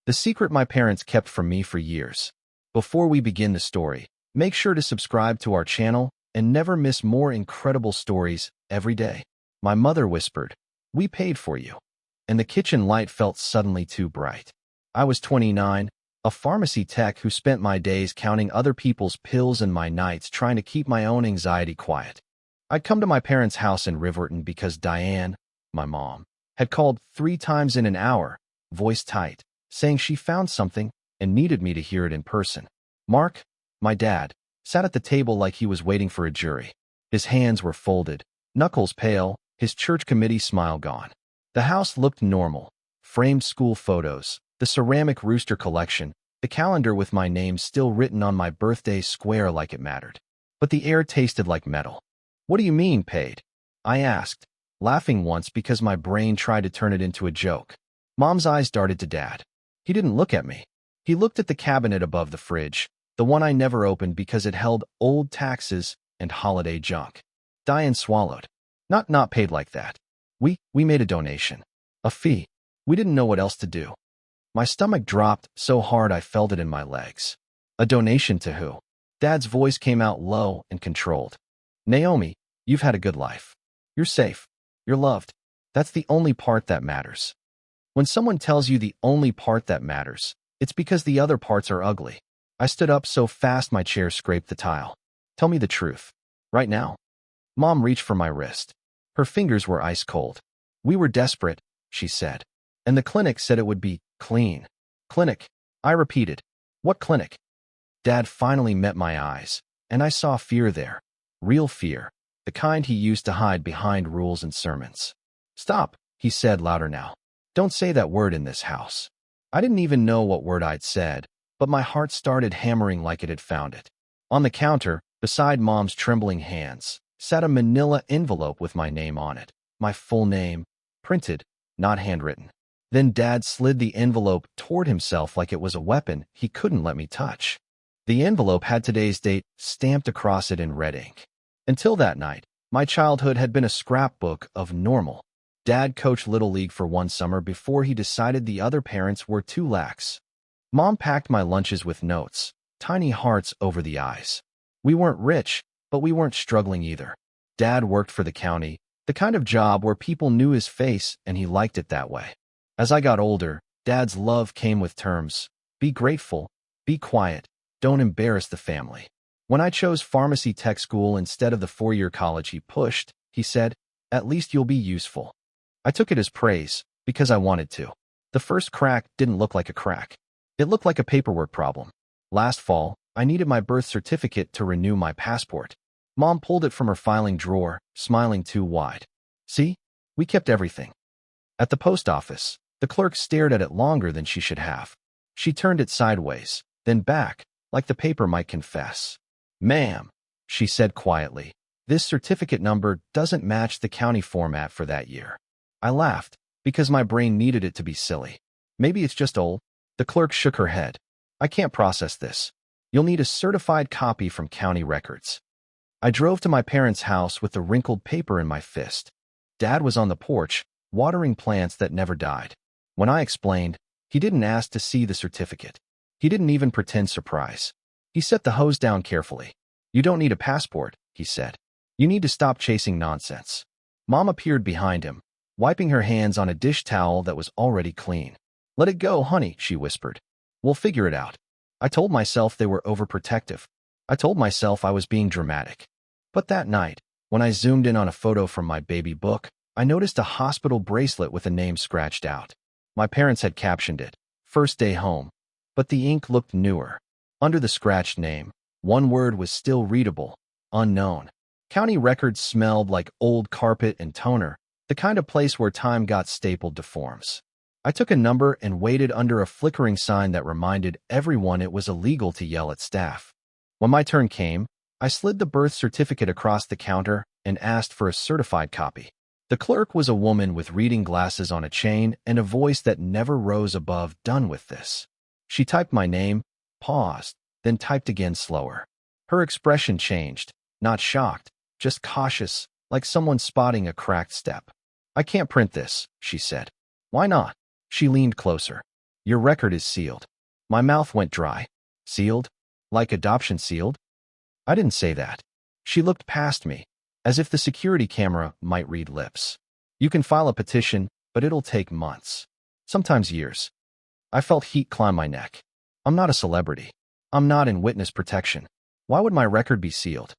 The secret my parents kept from me for years. Before we begin the story, make sure to subscribe to our channel and never miss more incredible stories every day. My mother whispered, "We paid for you." And the kitchen light felt suddenly too bright. I was 29, a pharmacy tech who spent my days counting other people's pills and my nights trying to keep my own anxiety quiet. I'd come to my parents' house in Riverton because Diane, my mom, had called 3 times in an hour, voice tight, saying she found something and needed me to hear it in person. Mark, my dad, sat at the table like he was waiting for a jury. His hands were folded, knuckles pale, his church committee smile gone. The house looked normal. Framed school photos, the ceramic rooster collection, the calendar with my name still written on my birthday square like it mattered. But the air tasted like metal. "What do you mean, paid?" I asked, laughing once because my brain tried to turn it into a joke. Mom's eyes darted to Dad. He didn't look at me. He looked at the cabinet above the fridge, the one I never opened because it held old taxes and holiday junk. Diane swallowed. Not paid like that. We made a donation. A fee. We didn't know what else to do." My stomach dropped so hard I felt it in my legs. "A donation to who?" Dad's voice came out low and controlled. "Naomi, you've had a good life. You're safe. You're loved. That's the only part that matters." When someone tells you the only part that matters, it's because the other parts are ugly. I stood up so fast my chair scraped the tile. "Tell me the truth. Right now." Mom reached for my wrist. Her fingers were ice cold. "We were desperate," she said. "And the clinic said it would be clean." "Clinic?" I repeated. "What clinic?" Dad finally met my eyes, and I saw fear there. Real fear. The kind he used to hide behind rules and sermons. "Stop," he said louder now. "Don't say that word in this house." I didn't even know what word I'd said, but my heart started hammering like it had found it. On the counter, beside Mom's trembling hands, sat a manila envelope with my name on it. My full name, printed, not handwritten. Then Dad slid the envelope toward himself like it was a weapon he couldn't let me touch. The envelope had today's date stamped across it in red ink. Until that night, my childhood had been a scrapbook of normal. Dad coached Little League for one summer before he decided the other parents were too lax. Mom packed my lunches with notes, tiny hearts over the eyes. We weren't rich, but we weren't struggling either. Dad worked for the county, the kind of job where people knew his face and he liked it that way. As I got older, Dad's love came with terms. Be grateful, be quiet, don't embarrass the family. When I chose pharmacy tech school instead of the 4-year college he pushed, he said, "At least you'll be useful." I took it as praise, because I wanted to. The first crack didn't look like a crack. It looked like a paperwork problem. Last fall, I needed my birth certificate to renew my passport. Mom pulled it from her filing drawer, smiling too wide. "See? We kept everything." At the post office, the clerk stared at it longer than she should have. She turned it sideways, then back, like the paper might confess. "Ma'am," she said quietly, "this certificate number doesn't match the county format for that year." I laughed, because my brain needed it to be silly. "Maybe it's just old." The clerk shook her head. "I can't process this. You'll need a certified copy from county records." I drove to my parents' house with the wrinkled paper in my fist. Dad was on the porch, watering plants that never died. When I explained, he didn't ask to see the certificate. He didn't even pretend surprise. He set the hose down carefully. "You don't need a passport," he said. "You need to stop chasing nonsense." Mom appeared behind him, wiping her hands on a dish towel that was already clean. "Let it go, honey," she whispered. "We'll figure it out." I told myself they were overprotective. I told myself I was being dramatic. But that night, when I zoomed in on a photo from my baby book, I noticed a hospital bracelet with a name scratched out. My parents had captioned it, "First day home," but the ink looked newer. Under the scratched name, one word was still readable, unknown. County records smelled like old carpet and toner, the kind of place where time got stapled to forms. I took a number and waited under a flickering sign that reminded everyone it was illegal to yell at staff. When my turn came, I slid the birth certificate across the counter and asked for a certified copy. The clerk was a woman with reading glasses on a chain and a voice that never rose above "Done with this." She typed my name, paused, then typed again slower. Her expression changed, not shocked, just cautious, like someone spotting a cracked step. "I can't print this," she said. "Why not?" She leaned closer. Your record is sealed. My mouth went dry. Sealed? Like adoption sealed? I didn't say that. She looked past me, as if the security camera might read lips. You can file a petition, but it'll take months. Sometimes years. I felt heat climb my neck. I'm not a celebrity. I'm not in witness protection. Why would my record be sealed?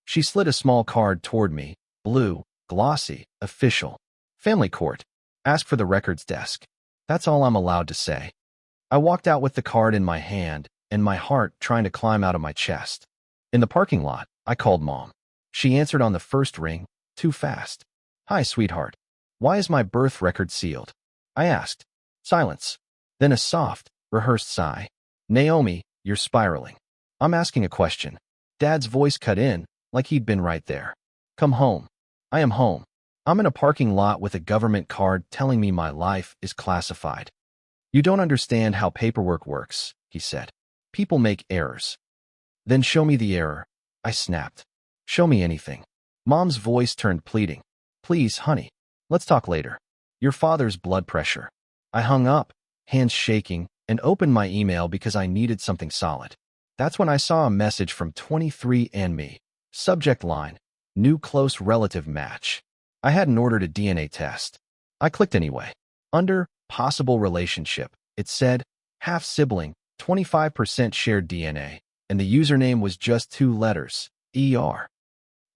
She slid a small card toward me, blue, glossy, official. Family court. Ask for the records desk. That's all I'm allowed to say. I walked out with the card in my hand and my heart trying to climb out of my chest. In the parking lot, I called Mom. She answered on the first ring, too fast. Hi, sweetheart. Why is my birth record sealed? I asked. Silence. Then a soft, rehearsed sigh. Naomi, you're spiraling. I'm asking a question. Dad's voice cut in, like he'd been right there. Come home. I am home. I'm in a parking lot with a government card telling me my life is classified. You don't understand how paperwork works, he said. People make errors. Then show me the error. I snapped. Show me anything. Mom's voice turned pleading. Please, honey. Let's talk later. Your father's blood pressure. I hung up, hands shaking, and opened my email because I needed something solid. That's when I saw a message from 23andMe. Subject line, new close relative match. I hadn't ordered a DNA test. I clicked anyway. Under possible relationship, it said half-sibling, 25% shared DNA, and the username was just 2 letters, ER.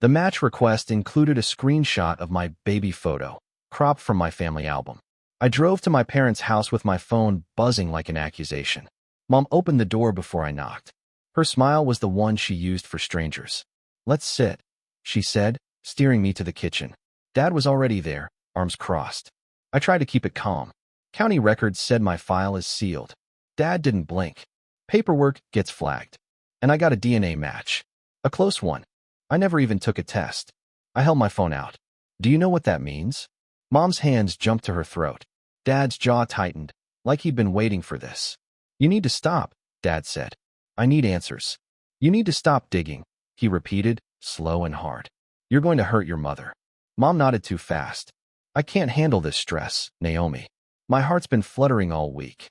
The match request included a screenshot of my baby photo, cropped from my family album. I drove to my parents' house with my phone buzzing like an accusation. Mom opened the door before I knocked. Her smile was the one she used for strangers. Let's sit, she said, steering me to the kitchen. Dad was already there, arms crossed. I tried to keep it calm. County records said my file is sealed. Dad didn't blink. Paperwork gets flagged. And I got a DNA match. A close one. I never even took a test. I held my phone out. Do you know what that means? Mom's hands jumped to her throat. Dad's jaw tightened, like he'd been waiting for this. You need to stop, Dad said. I need answers. You need to stop digging, he repeated, slow and hard. You're going to hurt your mother. Mom nodded too fast. I can't handle this stress, Naomi. My heart's been fluttering all week.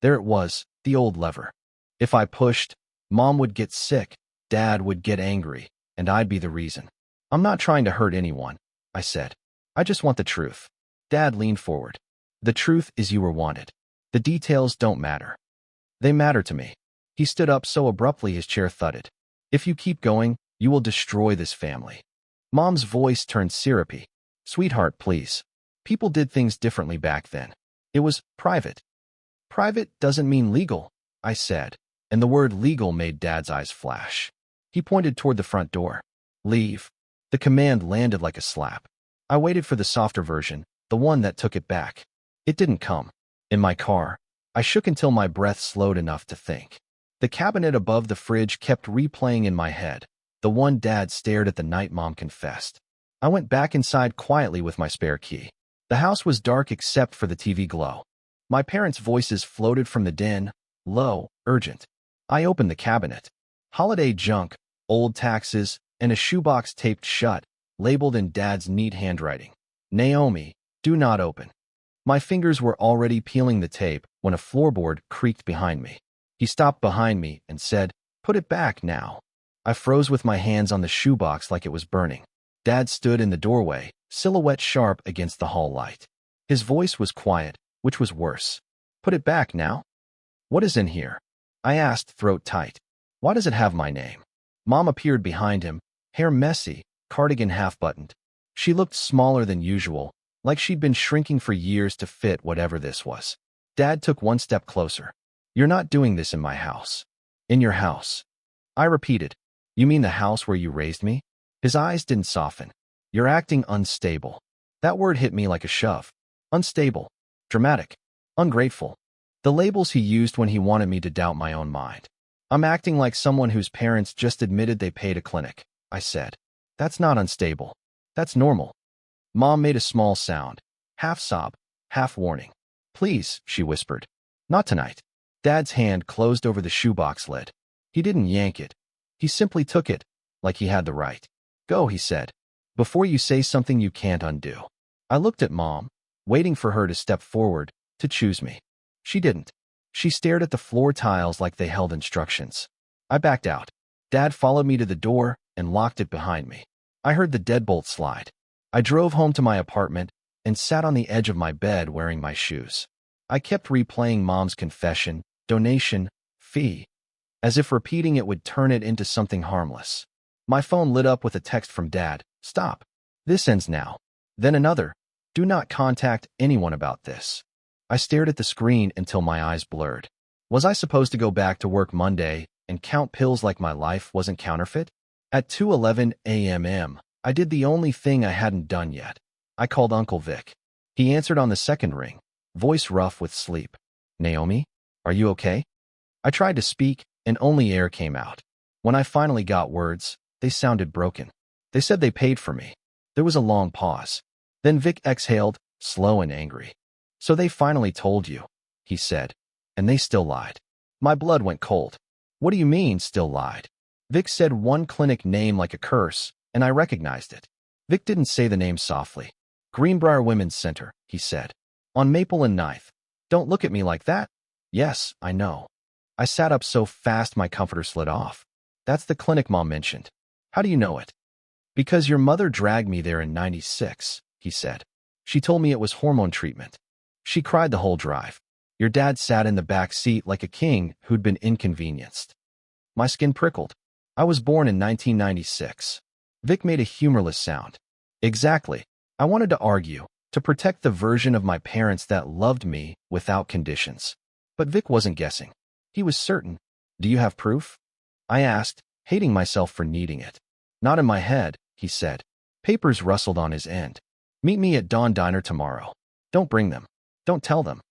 There it was, the old lever. If I pushed, Mom would get sick, Dad would get angry, and I'd be the reason. I'm not trying to hurt anyone, I said. I just want the truth. Dad leaned forward. The truth is you were wanted. The details don't matter. They matter to me. He stood up so abruptly his chair thudded. If you keep going, you will destroy this family. Mom's voice turned syrupy. Sweetheart, please. People did things differently back then. It was private. Private doesn't mean legal, I said, and the word legal made Dad's eyes flash. He pointed toward the front door. Leave. The command landed like a slap. I waited for the softer version, the one that took it back. It didn't come. In my car, I shook until my breath slowed enough to think. The cabinet above the fridge kept replaying in my head, the one Dad stared at the night Mom confessed. I went back inside quietly with my spare key. The house was dark except for the TV glow. My parents' voices floated from the den, low, urgent. I opened the cabinet. Holiday junk, old taxes, and a shoebox taped shut, labeled in Dad's neat handwriting. Naomi, do not open. My fingers were already peeling the tape when a floorboard creaked behind me. He stopped behind me and said, Put it back now. I froze with my hands on the shoebox like it was burning. Dad stood in the doorway, silhouette sharp against the hall light. His voice was quiet, which was worse. Put it back now? What is in here? I asked, throat tight. Why does it have my name? Mom appeared behind him, hair messy, cardigan half-buttoned. She looked smaller than usual, like she'd been shrinking for years to fit whatever this was. Dad took one step closer. You're not doing this in my house. In your house. I repeated. You mean the house where you raised me? His eyes didn't soften. You're acting unstable. That word hit me like a shove. Unstable. Dramatic. Ungrateful. The labels he used when he wanted me to doubt my own mind. I'm acting like someone whose parents just admitted they paid a clinic, I said. That's not unstable. That's normal. Mom made a small sound. Half sob, half warning. Please, she whispered. Not tonight. Dad's hand closed over the shoebox lid. He didn't yank it. He simply took it, like he had the right. Go, he said. Before you say something you can't undo. I looked at Mom, waiting for her to step forward, to choose me. She didn't. She stared at the floor tiles like they held instructions. I backed out. Dad followed me to the door and locked it behind me. I heard the deadbolt slide. I drove home to my apartment and sat on the edge of my bed wearing my shoes. I kept replaying Mom's confession, donation, fee, as if repeating it would turn it into something harmless. My phone lit up with a text from Dad. Stop. This ends now. Then another. Do not contact anyone about this. I stared at the screen until my eyes blurred. Was I supposed to go back to work Monday and count pills like my life wasn't counterfeit? At 2:11 a.m., I did the only thing I hadn't done yet. I called Uncle Vic. He answered on the second ring, voice rough with sleep. Naomi, are you okay? I tried to speak, and only air came out. When I finally got words, they sounded broken. They said they paid for me. There was a long pause. Then Vic exhaled, slow and angry. So they finally told you, he said. And they still lied. My blood went cold. What do you mean, still lied? Vic said one clinic name like a curse, and I recognized it. Vic didn't say the name softly. Greenbrier Women's Center, he said. On Maple and 9th. Don't look at me like that. Yes, I know. I sat up so fast my comforter slid off. That's the clinic Mom mentioned. How do you know it? Because your mother dragged me there in '96, he said. She told me it was hormone treatment. She cried the whole drive. Your dad sat in the back seat like a king who'd been inconvenienced. My skin prickled. I was born in 1996. Vic made a humorless sound. Exactly. I wanted to argue, to protect the version of my parents that loved me without conditions. But Vic wasn't guessing. He was certain. Do you have proof? I asked, hating myself for needing it. Not in my head, he said. Papers rustled on his end. Meet me at Dawn Diner tomorrow. Don't bring them. Don't tell them.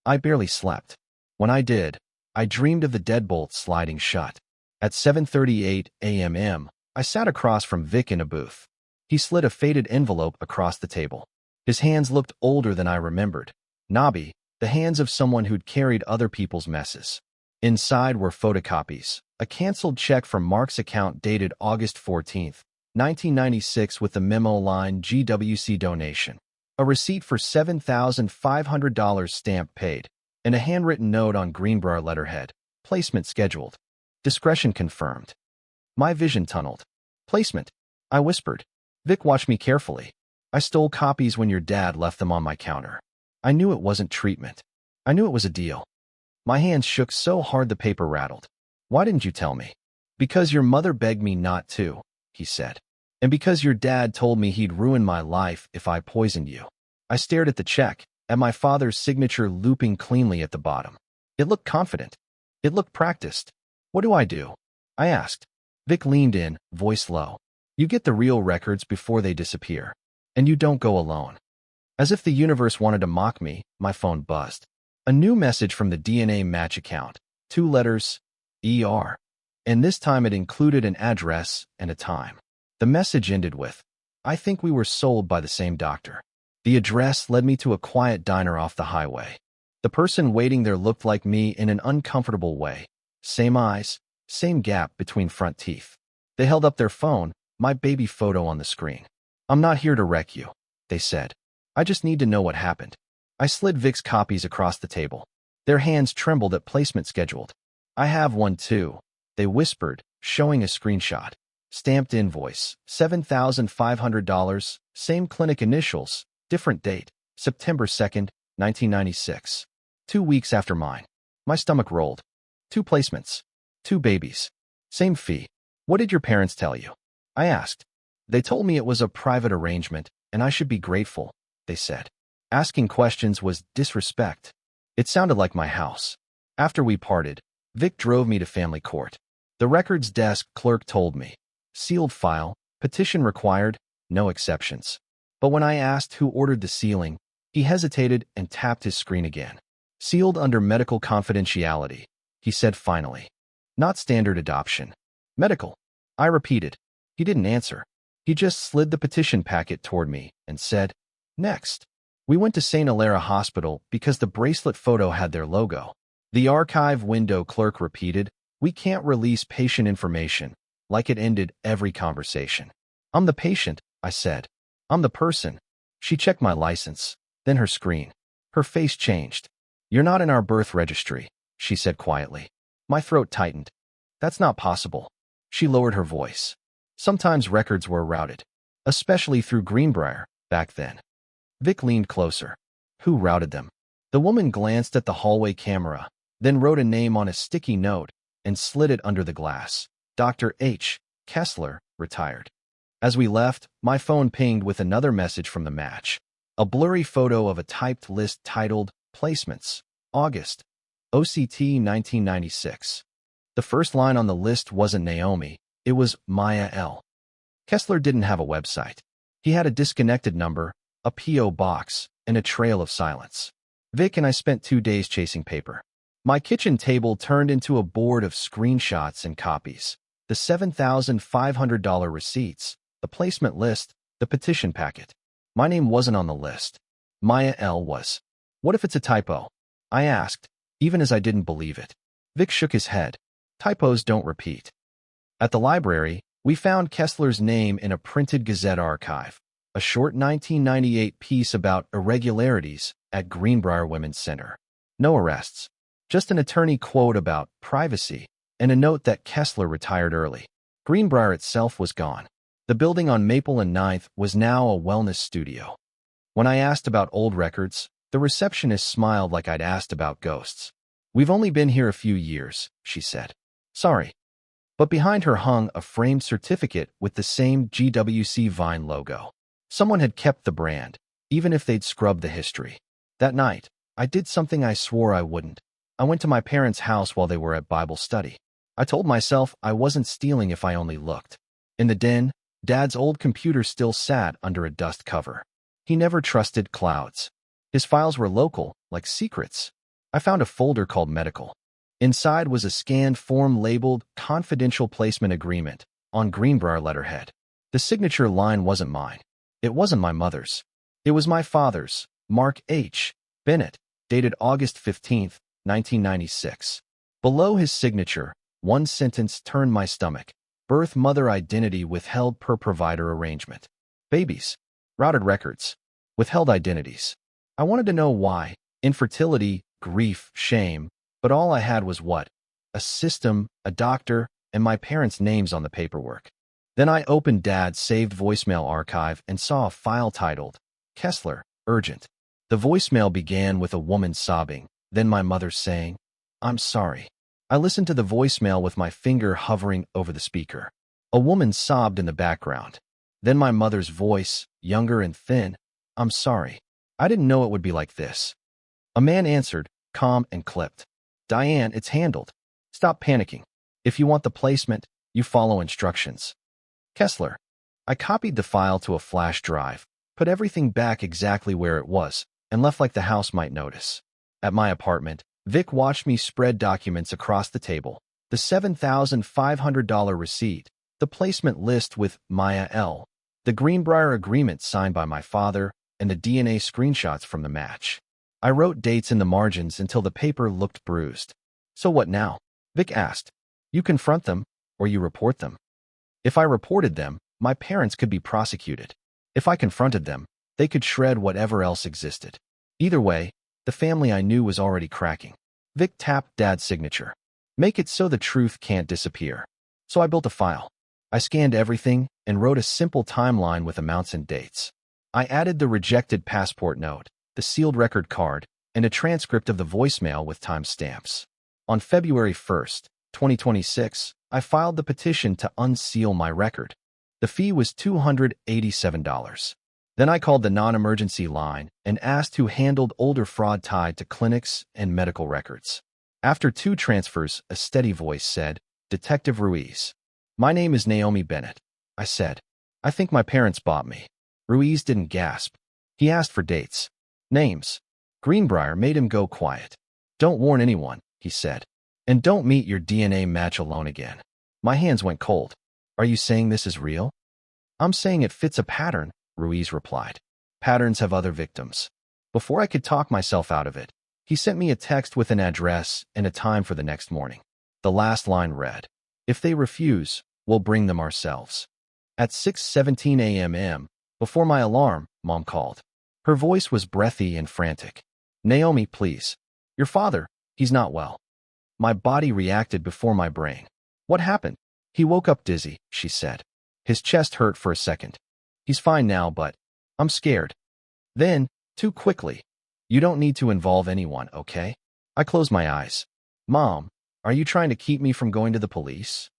I barely slept. When I did, I dreamed of the deadbolt sliding shut. At 7:38 a.m., I sat across from Vic in a booth. He slid a faded envelope across the table. His hands looked older than I remembered. Knobby, the hands of someone who'd carried other people's messes. Inside were photocopies, a canceled check from Mark's account dated August 14, 1996 with the memo line GWC donation, a receipt for $7,500 stamp paid, and a handwritten note on Greenbrier letterhead, placement scheduled. Discretion confirmed. My vision tunneled. Placement, I whispered. Vic watched me carefully. I stole copies when your dad left them on my counter. I knew it wasn't treatment. I knew it was a deal. My hands shook so hard the paper rattled. Why didn't you tell me? Because your mother begged me not to, he said. And because your dad told me he'd ruin my life if I poisoned you. I stared at the check, at my father's signature looping cleanly at the bottom. It looked confident. It looked practiced. What do I do? I asked. Vic leaned in, voice low. You get the real records before they disappear. And you don't go alone. As if the universe wanted to mock me, my phone buzzed. A new message from the DNA match account. 2 letters, ER. And this time it included an address and a time. The message ended with, I think we were sold by the same doctor. The address led me to a quiet diner off the highway. The person waiting there looked like me in an uncomfortable way. Same eyes, same gap between front teeth. They held up their phone, my baby photo on the screen. I'm not here to wreck you, they said. I just need to know what happened. I slid Vic's copies across the table. Their hands trembled at placement scheduled. I have one too, they whispered, showing a screenshot. Stamped invoice, $7,500, same clinic initials, different date, September 2nd, 1996. 2 weeks after mine. My stomach rolled. 2 placements. 2 babies. Same fee. What did your parents tell you? I asked. They told me it was a private arrangement, and I should be grateful, they said. Asking questions was disrespect. It sounded like my house. After we parted, Vic drove me to family court. The records desk clerk told me, sealed file, petition required, no exceptions. But when I asked who ordered the sealing, he hesitated and tapped his screen again. Sealed under medical confidentiality, he said finally. Not standard adoption. Medical. I repeated. He didn't answer. He just slid the petition packet toward me and said, next. We went to St. Hilaire Hospital because the bracelet photo had their logo. The archive window clerk repeated, we can't release patient information, like it ended every conversation. I'm the patient, I said. I'm the person. She checked my license, then her screen. Her face changed. You're not in our birth registry, she said quietly. My throat tightened. That's not possible. She lowered her voice. Sometimes records were routed, especially through Greenbrier, back then. Vic leaned closer. Who routed them? The woman glanced at the hallway camera, then wrote a name on a sticky note and slid it under the glass. Dr. H. Kessler, retired. As we left, my phone pinged with another message from the match. A blurry photo of a typed list titled Placements, August, OCT 1996. The first line on the list wasn't Naomi, it was Maya L. Kessler didn't have a website. He had a disconnected number, a P.O. box, and a trail of silence. Vic and I spent 2 days chasing paper. My kitchen table turned into a board of screenshots and copies. The $7,500 receipts, the placement list, the petition packet. My name wasn't on the list. Maya L. was. What if it's a typo? I asked, even as I didn't believe it. Vic shook his head. Typos don't repeat. At the library, we found Kessler's name in a printed Gazette archive, a short 1998 piece about irregularities at Greenbrier Women's Center. No arrests. Just an attorney quote about privacy and a note that Kessler retired early. Greenbrier itself was gone. The building on Maple and 9th was now a wellness studio. When I asked about old records, the receptionist smiled like I'd asked about ghosts. We've only been here a few years, she said. Sorry. But behind her hung a framed certificate with the same GWC Vine logo. Someone had kept the brand, even if they'd scrubbed the history. That night, I did something I swore I wouldn't. I went to my parents' house while they were at Bible study. I told myself I wasn't stealing if I only looked. In the den, Dad's old computer still sat under a dust cover. He never trusted clouds. His files were local, like secrets. I found a folder called Medical. Inside was a scanned form labeled Confidential Placement Agreement on Greenbrier letterhead. The signature line wasn't mine. It wasn't my mother's. It was my father's, Mark H. Bennett, dated August 15, 1996. Below his signature, one sentence turned my stomach. Birth mother identity withheld per provider arrangement. Babies. Routed records. Withheld identities. I wanted to know why. Infertility, grief, shame. But all I had was what? A system, a doctor, and my parents' names on the paperwork. Then I opened Dad's saved voicemail archive and saw a file titled, Kessler, Urgent. The voicemail began with a woman sobbing, then my mother saying, I'm sorry. I listened to the voicemail with my finger hovering over the speaker. A woman sobbed in the background. Then my mother's voice, younger and thin, I'm sorry. I didn't know it would be like this. A man answered, calm and clipped. Diane, it's handled. Stop panicking. If you want the placement, you follow instructions. Kessler. I copied the file to a flash drive, put everything back exactly where it was, and left like the house might notice. At my apartment, Vic watched me spread documents across the table. The $7,500 receipt, the placement list with Maya L., the Greenbrier agreement signed by my father, and the DNA screenshots from the match. I wrote dates in the margins until the paper looked bruised. So what now? Vic asked. You confront them, or you report them. If I reported them, my parents could be prosecuted. If I confronted them, they could shred whatever else existed. Either way, the family I knew was already cracking. Vic tapped Dad's signature. Make it so the truth can't disappear. So I built a file. I scanned everything and wrote a simple timeline with amounts and dates. I added the rejected passport note, the sealed record card, and a transcript of the voicemail with timestamps. On February 1st, 2026, I filed the petition to unseal my record. The fee was $287. Then I called the non-emergency line and asked who handled older fraud tied to clinics and medical records. After 2 transfers, a steady voice said, Detective Ruiz. My name is Naomi Bennett, I said. I think my parents bought me. Ruiz didn't gasp. He asked for dates. Names. Greenbrier made him go quiet. Don't warn anyone, he said. And don't meet your DNA match alone again. My hands went cold. Are you saying this is real? I'm saying it fits a pattern, Ruiz replied. Patterns have other victims. Before I could talk myself out of it, he sent me a text with an address and a time for the next morning. The last line read, If they refuse, we'll bring them ourselves. At 6:17 a.m., before my alarm, Mom called. Her voice was breathy and frantic. Naomi, please. Your father, he's not well. My body reacted before my brain. What happened? He woke up dizzy, she said. His chest hurt for a second. He's fine now, but I'm scared. Then, too quickly. You don't need to involve anyone, okay? I closed my eyes. Mom, are you trying to keep me from going to the police?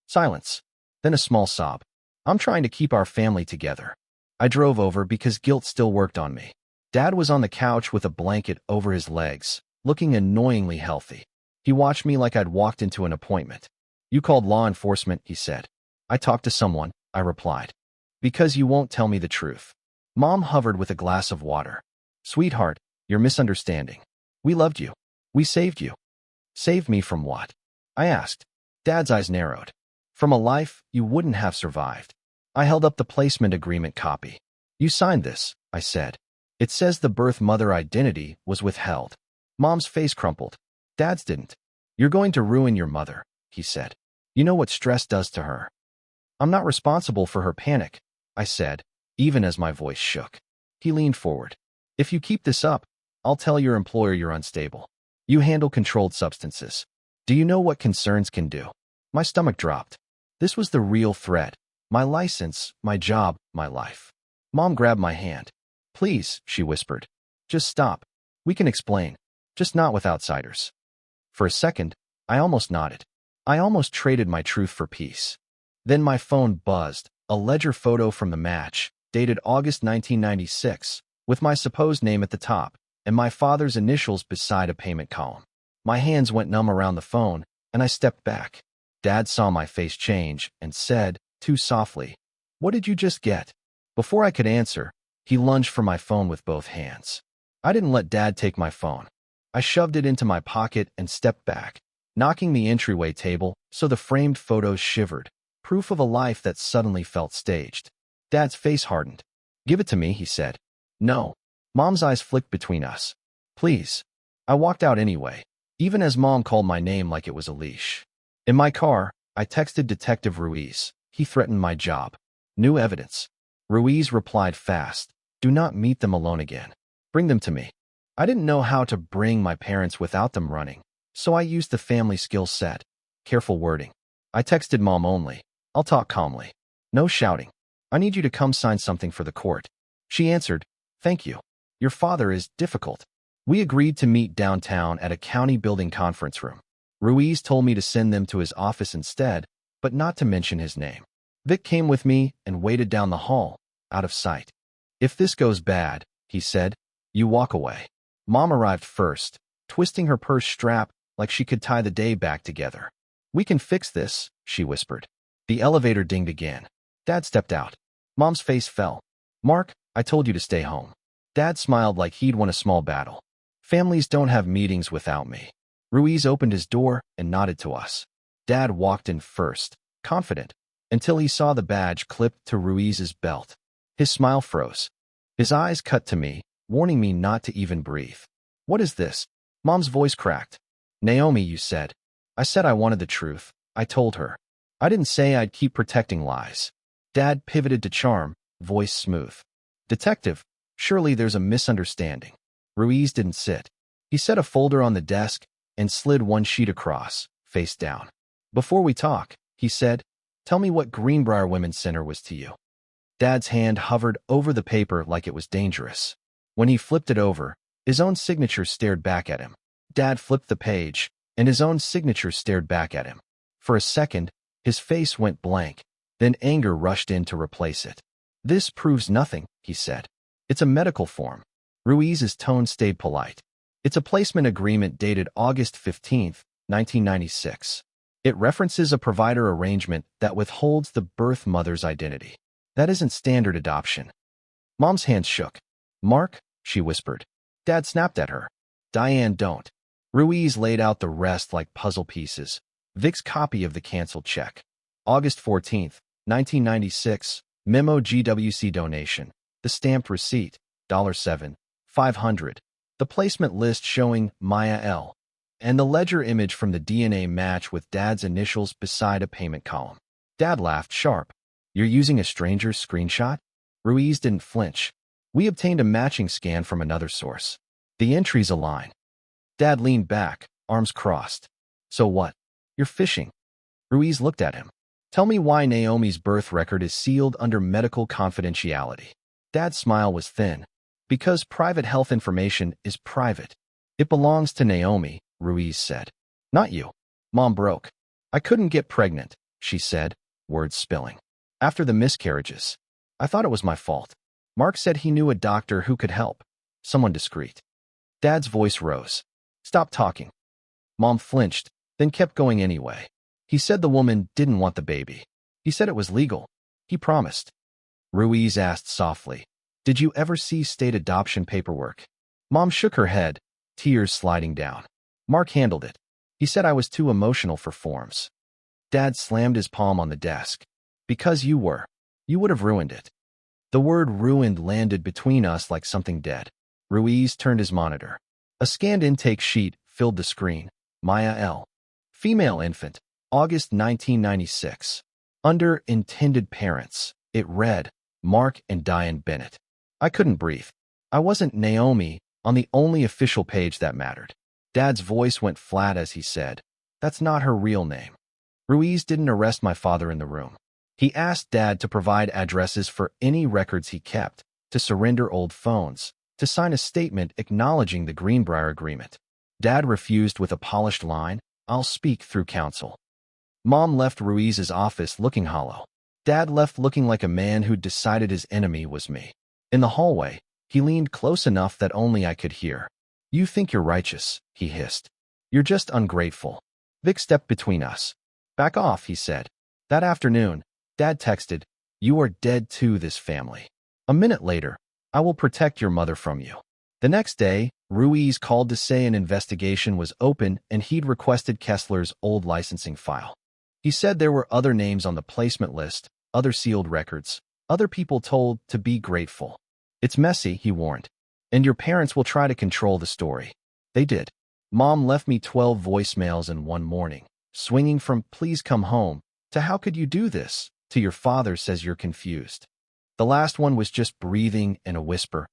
Silence. Then a small sob. I'm trying to keep our family together. I drove over because guilt still worked on me. Dad was on the couch with a blanket over his legs, looking annoyingly healthy. He watched me like I'd walked into an appointment. You called law enforcement, he said. I talked to someone, I replied. Because you won't tell me the truth. Mom hovered with a glass of water. Sweetheart, you're misunderstanding. We loved you. We saved you. Saved me from what? I asked. Dad's eyes narrowed. From a life you wouldn't have survived. I held up the placement agreement copy. You signed this, I said. It says the birth mother identity was withheld. Mom's face crumpled. Dad's didn't. You're going to ruin your mother, he said. You know what stress does to her. I'm not responsible for her panic, I said, even as my voice shook. He leaned forward. If you keep this up, I'll tell your employer you're unstable. You handle controlled substances. Do you know what concerns can do? My stomach dropped. This was the real threat. My license, my job, my life. Mom grabbed my hand. Please, she whispered. Just stop. We can explain. Just not with outsiders. For a second, I almost nodded. I almost traded my truth for peace. Then my phone buzzed, a ledger photo from the match, dated August 1996, with my supposed name at the top, and my father's initials beside a payment column. My hands went numb around the phone, and I stepped back. Dad saw my face change and said, too softly, "What did you just get?" Before I could answer, he lunged for my phone with both hands. I didn't let Dad take my phone. I shoved it into my pocket and stepped back, knocking the entryway table so the framed photos shivered, proof of a life that suddenly felt staged. Dad's face hardened. Give it to me, he said. No. Mom's eyes flicked between us. Please. I walked out anyway, even as Mom called my name like it was a leash. In my car, I texted Detective Ruiz. He threatened my job. New evidence. Ruiz replied fast. Do not meet them alone again. Bring them to me. I didn't know how to bring my parents without them running, so I used the family skill set. Careful wording. I texted Mom only. I'll talk calmly. No shouting. I need you to come sign something for the court. She answered, thank you. Your father is difficult. We agreed to meet downtown at a county building conference room. Ruiz told me to send them to his office instead, but not to mention his name. Vic came with me and waited down the hall, out of sight. If this goes bad, he said, you walk away. Mom arrived first, twisting her purse strap like she could tie the day back together. We can fix this, she whispered. The elevator dinged again. Dad stepped out. Mom's face fell. Mark, I told you to stay home. Dad smiled like he'd won a small battle. Families don't have meetings without me. Ruiz opened his door and nodded to us. Dad walked in first, confident, until he saw the badge clipped to Ruiz's belt. His smile froze. His eyes cut to me, warning me not to even breathe. What is this? Mom's voice cracked. Naomi, you said. I said I wanted the truth. I told her. I didn't say I'd keep protecting lies. Dad pivoted to charm, voice smooth. Detective, surely there's a misunderstanding. Ruiz didn't sit. He set a folder on the desk and slid one sheet across, face down. Before we talk, he said, tell me what Greenbrier Women's Center was to you. Dad's hand hovered over the paper like it was dangerous. When he flipped it over, his own signature stared back at him. Dad flipped the page, and his own signature stared back at him. For a second, his face went blank, then anger rushed in to replace it. This proves nothing, he said. It's a medical form. Ruiz's tone stayed polite. It's a placement agreement dated August 15, 1996. It references a provider arrangement that withholds the birth mother's identity. That isn't standard adoption. Mom's hands shook. Mark, she whispered. Dad snapped at her. Diane, don't. Ruiz laid out the rest like puzzle pieces. Vic's copy of the canceled check. August 14, 1996, memo GWC donation. The stamped receipt, $7, $500. The placement list showing Maya L. And the ledger image from the DNA match with Dad's initials beside a payment column. Dad laughed sharp. You're using a stranger's screenshot? Ruiz didn't flinch. We obtained a matching scan from another source. The entries align. Dad leaned back, arms crossed. So what? You're fishing. Ruiz looked at him. Tell me why Naomi's birth record is sealed under medical confidentiality. Dad's smile was thin. Because private health information is private. It belongs to Naomi, Ruiz said. Not you. Mom broke. I couldn't get pregnant, she said, words spilling. After the miscarriages. I thought it was my fault. Mark said he knew a doctor who could help. Someone discreet. Dad's voice rose. Stop talking. Mom flinched, then kept going anyway. He said the woman didn't want the baby. He said it was legal. He promised. Ruiz asked softly, Did you ever see state adoption paperwork? Mom shook her head, tears sliding down. Mark handled it. He said I was too emotional for forms. Dad slammed his palm on the desk. Because you were. You would have ruined it. The word ruined landed between us like something dead. Ruiz turned his monitor. A scanned intake sheet filled the screen. Maya L. Female infant. August 1996. Under intended parents, it read, Mark and Diane Bennett. I couldn't breathe. I wasn't Naomi on the only official page that mattered. Dad's voice went flat as he said, That's not her real name. Ruiz didn't arrest my father in the room. He asked Dad to provide addresses for any records he kept, to surrender old phones, to sign a statement acknowledging the Greenbrier Agreement. Dad refused with a polished line, I'll speak through counsel. Mom left Ruiz's office looking hollow. Dad left looking like a man who'd decided his enemy was me. In the hallway, he leaned close enough that only I could hear. You think you're righteous, he hissed. You're just ungrateful. Vic stepped between us. Back off, he said. That afternoon, Dad texted, You are dead to this family. A minute later, I will protect your mother from you. The next day, Ruiz called to say an investigation was open and he'd requested Kessler's old licensing file. He said there were other names on the placement list, other sealed records, other people told to be grateful. It's messy, he warned. And your parents will try to control the story. They did. Mom left me 12 voicemails in one morning, swinging from please come home to how could you do this to your father says you're confused. The last one was just breathing and a whisper.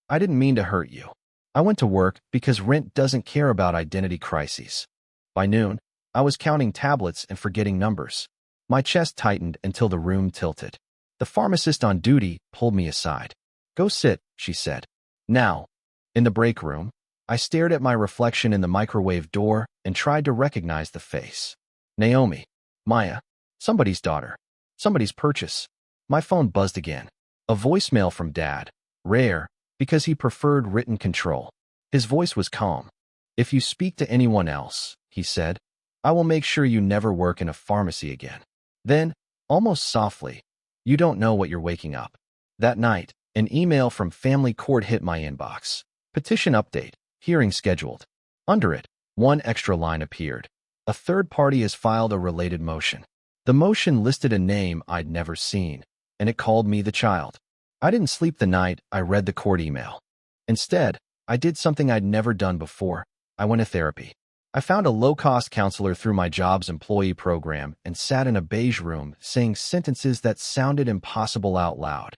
I didn't mean to hurt you. I went to work because rent doesn't care about identity crises. By noon, I was counting tablets and forgetting numbers. My chest tightened until the room tilted. The pharmacist on duty pulled me aside. Go sit, she said. Now. In the break room, I stared at my reflection in the microwave door and tried to recognize the face. Naomi. Maya. Somebody's daughter. Somebody's purchase. My phone buzzed again. A voicemail from Dad. Rare, because he preferred written control. His voice was calm. If you speak to anyone else, he said, I will make sure you never work in a pharmacy again. Then, almost softly, you don't know what you're waking up. That night, an email from family court hit my inbox. Petition update. Hearing scheduled. Under it, one extra line appeared. A third party has filed a related motion. The motion listed a name I'd never seen, and it called me the child. I didn't sleep the night I read the court email. Instead, I did something I'd never done before. I went to therapy. I found a low-cost counselor through my job's employee program and sat in a beige room saying sentences that sounded impossible out loud.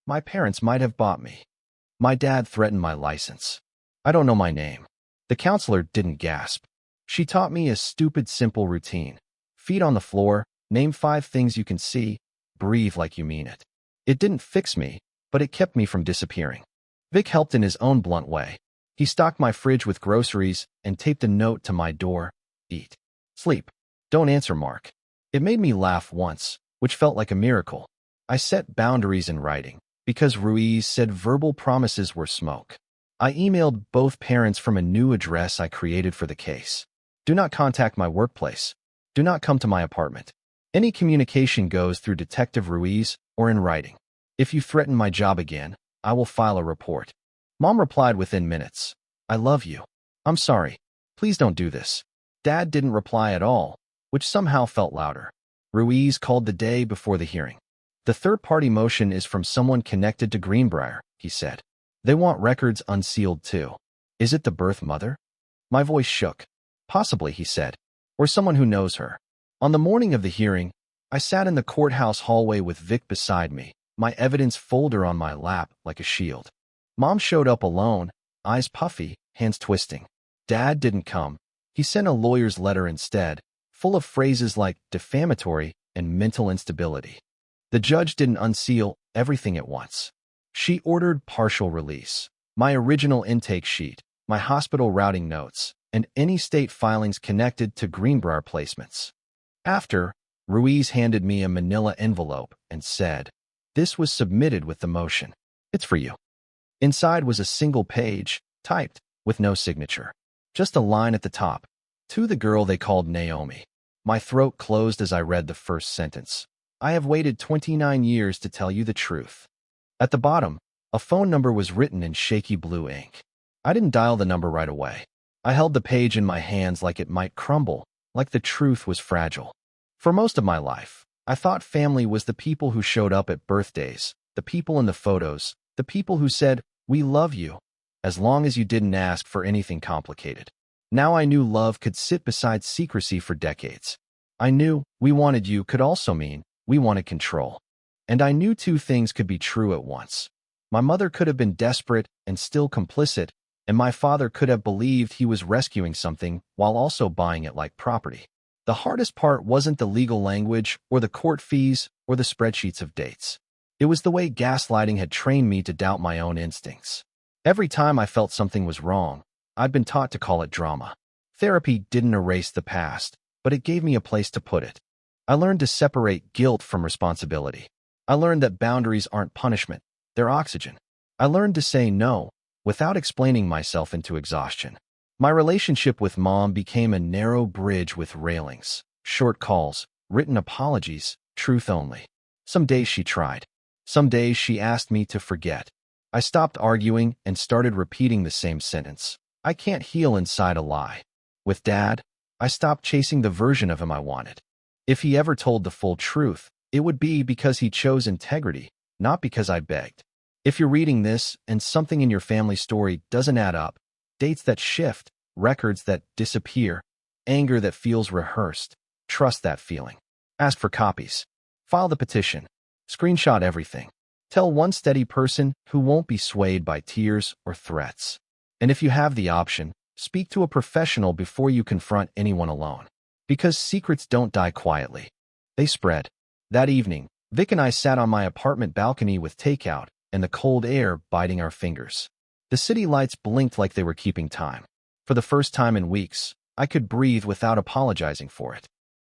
My parents might have bought me. My dad threatened my license. I don't know my name. The counselor didn't gasp. She taught me a stupid, simple routine. Feet on the floor, name 5 things you can see, breathe like you mean it. It didn't fix me, but it kept me from disappearing. Vic helped in his own blunt way. He stocked my fridge with groceries and taped a note to my door. Eat. Sleep. Don't answer Mark. It made me laugh once, which felt like a miracle. I set boundaries in writing, because Ruiz said verbal promises were smoke. I emailed both parents from a new address I created for the case. Do not contact my workplace. Do not come to my apartment. Any communication goes through Detective Ruiz or in writing. If you threaten my job again, I will file a report. Mom replied within minutes. I love you. I'm sorry. Please don't do this. Dad didn't reply at all, which somehow felt louder. Ruiz called the day before the hearing. The third-party motion is from someone connected to Greenbrier, he said. They want records unsealed too. Is it the birth mother? My voice shook. Possibly, he said. Or someone who knows her. On the morning of the hearing, I sat in the courthouse hallway with Vic beside me, my evidence folder on my lap like a shield. Mom showed up alone, eyes puffy, hands twisting. Dad didn't come. He sent a lawyer's letter instead, full of phrases like defamatory and mental instability. The judge didn't unseal everything at once. She ordered partial release, my original intake sheet, my hospital routing notes, and any state filings connected to Greenbrier placements. After, Ruiz handed me a manila envelope and said, "This was submitted with the motion. It's for you." Inside was a single page, typed, with no signature. Just a line at the top. To the girl they called Naomi. My throat closed as I read the first sentence. I have waited 29 years to tell you the truth. At the bottom, a phone number was written in shaky blue ink. I didn't dial the number right away. I held the page in my hands like it might crumble, like the truth was fragile. For most of my life, I thought family was the people who showed up at birthdays, the people in the photos, the people who said, "We love you," as long as you didn't ask for anything complicated. Now I knew love could sit beside secrecy for decades. I knew "we wanted you" could also mean we wanted control. And I knew two things could be true at once. My mother could have been desperate and still complicit, and my father could have believed he was rescuing something while also buying it like property. The hardest part wasn't the legal language or the court fees or the spreadsheets of dates. It was the way gaslighting had trained me to doubt my own instincts. Every time I felt something was wrong, I'd been taught to call it drama. Therapy didn't erase the past, but it gave me a place to put it. I learned to separate guilt from responsibility. I learned that boundaries aren't punishment, they're oxygen. I learned to say no without explaining myself into exhaustion. My relationship with Mom became a narrow bridge with railings, short calls, written apologies, truth only. Some days she tried. Some days she asked me to forget. I stopped arguing and started repeating the same sentence. I can't heal inside a lie. With Dad, I stopped chasing the version of him I wanted. If he ever told the full truth, it would be because he chose integrity, not because I begged. If you're reading this and something in your family story doesn't add up, dates that shift, records that disappear, anger that feels rehearsed, trust that feeling. Ask for copies. File the petition. Screenshot everything. Tell one steady person who won't be swayed by tears or threats. And if you have the option, speak to a professional before you confront anyone alone. Because secrets don't die quietly. They spread. That evening, Vic and I sat on my apartment balcony with takeout and the cold air biting our fingers. The city lights blinked like they were keeping time. For the first time in weeks, I could breathe without apologizing for it.